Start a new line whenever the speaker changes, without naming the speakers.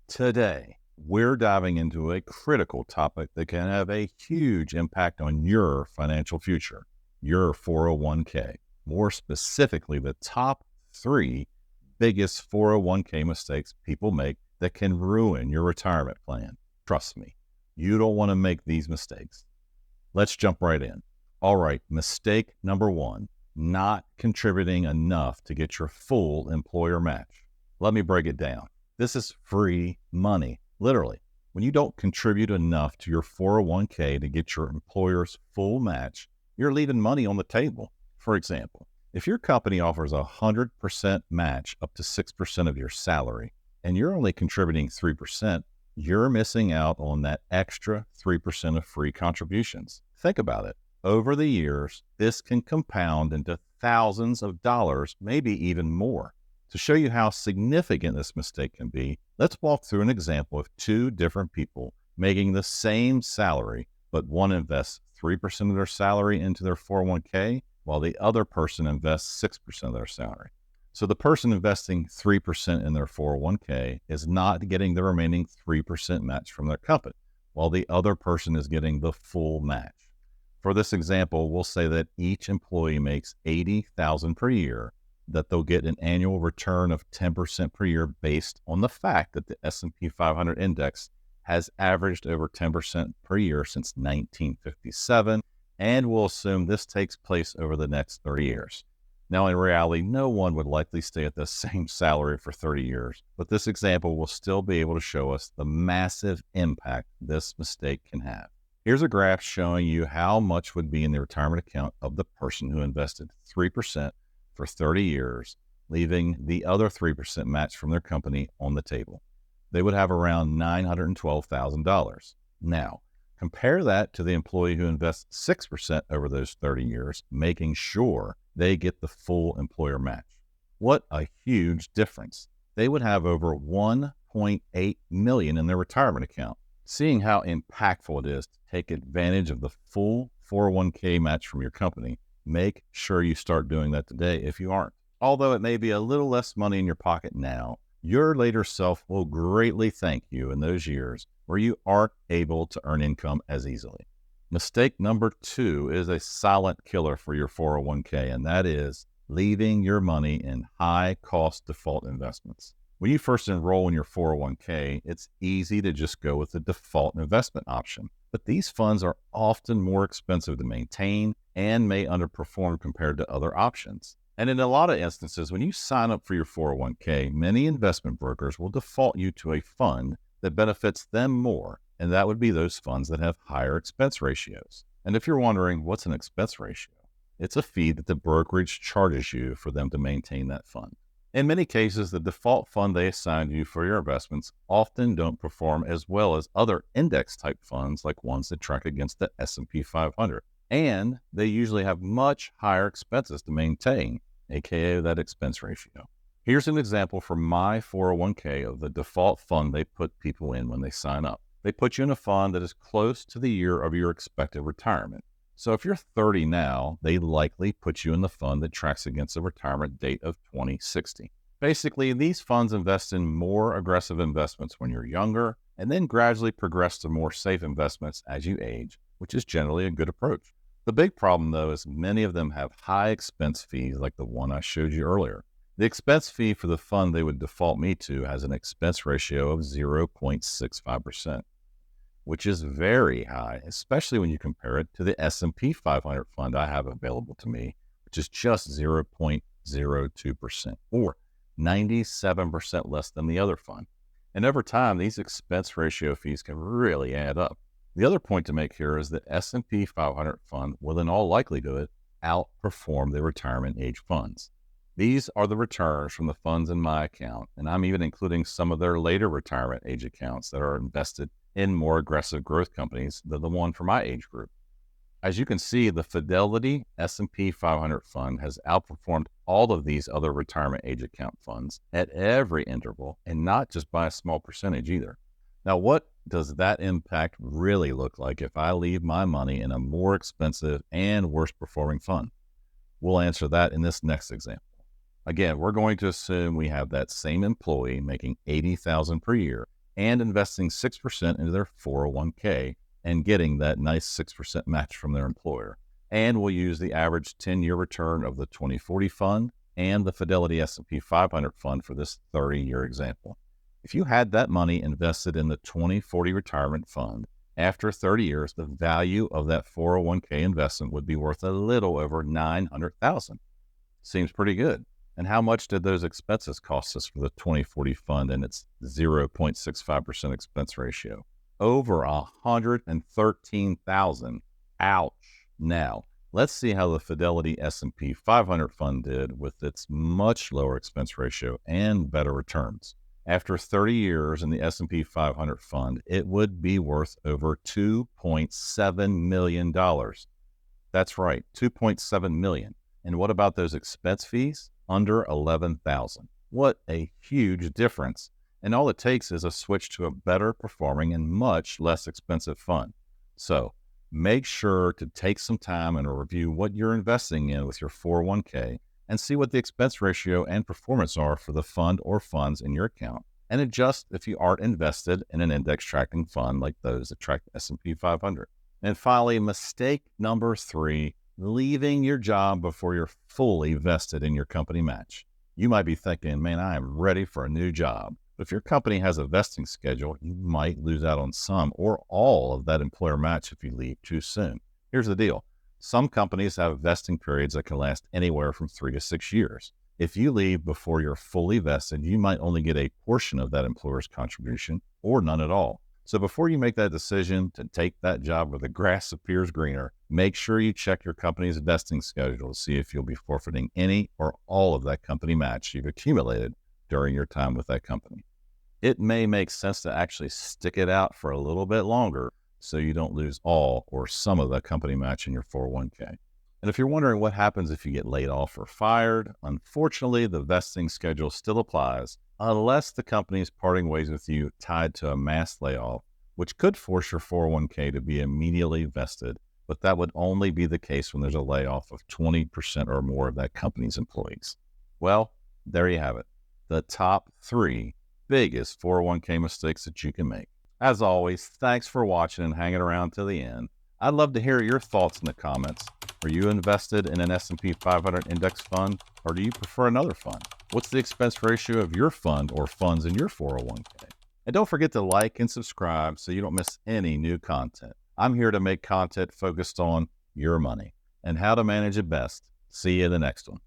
Today, we're diving into a critical topic that can have a huge impact on your financial future, your 401k. More specifically, the top three biggest 401k mistakes people make that can ruin your retirement plan. Trust me, you don't want to make these mistakes. Let's jump right in. All right, mistake number one, not contributing enough to get your full employer match. Let me break it down. This is free money, literally. When you don't contribute enough to your 401k to get your employer's full match, you're leaving money on the table. For example, if your company offers a 100% match up to 6% of your salary, and you're only contributing 3%, you're missing out on that extra 3% of free contributions. Think about it. Over the years, this can compound into thousands of dollars, maybe even more. To show you how significant this mistake can be, let's walk through an example of two different people making the same salary, but one invests 3% of their salary into their 401k, while the other person invests 6% of their salary. So the person investing 3% in their 401k is not getting the remaining 3% match from their company, while the other person is getting the full match. For this example, we'll say that each employee makes $80,000 per year, that they'll get an annual return of 10% per year based on the fact that the S&P 500 index has averaged over 10% per year since 1957, and we'll assume this takes place over the next 30 years. Now, in reality, no one would likely stay at the same salary for 30 years, but this example will still be able to show us the massive impact this mistake can have. Here's a graph showing you how much would be in the retirement account of the person who invested 3% for 30 years, leaving the other 3% match from their company on the table. They would have around $912,000. Now, compare that to the employee who invests 6% over those 30 years, making sure they get the full employer match. What a huge difference. They would have over $1.8 million in their retirement account. Seeing how impactful it is to take advantage of the full 401k match from your company, make sure you start doing that today if you aren't. Although it may be a little less money in your pocket now, your later self will greatly thank you in those years where you aren't able to earn income as easily. Mistake number two is a silent killer for your 401k, and that is leaving your money in high-cost default investments. When you first enroll in your 401k, it's easy to just go with the default investment option. But these funds are often more expensive to maintain and may underperform compared to other options. And in a lot of instances, when you sign up for your 401k, many investment brokers will default you to a fund that benefits them more, and that would be those funds that have higher expense ratios. And if you're wondering, what's an expense ratio? It's a fee that the brokerage charges you for them to maintain that fund. In many cases, the default fund they assign you for your investments often don't perform as well as other index-type funds like ones that track against the S&P 500. And they usually have much higher expenses to maintain, aka that expense ratio. Here's an example from my 401k of the default fund they put people in when they sign up. They put you in a fund that is close to the year of your expected retirement. So if you're 30 now, they likely put you in the fund that tracks against a retirement date of 2060. Basically, these funds invest in more aggressive investments when you're younger and then gradually progress to more safe investments as you age, which is generally a good approach. The big problem, though, is many of them have high expense fees like the one I showed you earlier. The expense fee for the fund they would default me to has an expense ratio of 0.65%. which is very high, especially when you compare it to the S&P 500 fund I have available to me, which is just 0.02%, or 97% less than the other fund. And over time, these expense ratio fees can really add up. The other point to make here is that S&P 500 fund will in all likelihood outperform the retirement age funds. These are the returns from the funds in my account, and I'm even including some of their later retirement age accounts that are invested in more aggressive growth companies than the one for my age group. As you can see, the Fidelity S&P 500 fund has outperformed all of these other retirement age account funds at every interval, and not just by a small percentage either. Now, what does that impact really look like if I leave my money in a more expensive and worse performing fund? We'll answer that in this next example. Again, we're going to assume we have that same employee making $80,000 per year, and investing 6% into their 401k and getting that nice 6% match from their employer. And we'll use the average 10-year return of the 2040 fund and the Fidelity S&P 500 fund for this 30-year example. If you had that money invested in the 2040 retirement fund, after 30 years, the value of that 401k investment would be worth a little over $900,000. Seems pretty good. And how much did those expenses cost us for the 2040 fund and its 0.65% expense ratio? Over $113,000. Ouch. Now, let's see how the Fidelity S&P 500 fund did with its much lower expense ratio and better returns. After 30 years in the S&P 500 fund, it would be worth over $2.7 million. That's right, $2.7 million. And what about those expense fees? Under $11,000. What a huge difference. And all it takes is a switch to a better performing and much less expensive fund. So make sure to take some time and review what you're investing in with your 401k and see what the expense ratio and performance are for the fund or funds in your account, and adjust if you aren't invested in an index tracking fund like those that track the S&P 500. And finally, mistake number 3, leaving your job before you're fully vested in your company match. You might be thinking, man, I am ready for a new job. But if your company has a vesting schedule, you might lose out on some or all of that employer match if you leave too soon. Here's the deal. Some companies have vesting periods that can last anywhere from 3 to 6 years. If you leave before you're fully vested, you might only get a portion of that employer's contribution or none at all. So before you make that decision to take that job where the grass appears greener, make sure you check your company's vesting schedule to see if you'll be forfeiting any or all of that company match you've accumulated during your time with that company. It may make sense to actually stick it out for a little bit longer so you don't lose all or some of the company match in your 401k. And if you're wondering what happens if you get laid off or fired, unfortunately, the vesting schedule still applies unless the company is parting ways with you tied to a mass layoff, which could force your 401k to be immediately vested, but that would only be the case when there's a layoff of 20% or more of that company's employees. Well, there you have it. The top 3 biggest 401k mistakes that you can make. As always, thanks for watching and hanging around to the end. I'd love to hear your thoughts in the comments. Are you invested in an S&P 500 index fund, or do you prefer another fund? What's the expense ratio of your fund or funds in your 401k? And don't forget to like and subscribe so you don't miss any new content. I'm here to make content focused on your money and how to manage it best. See you in the next one.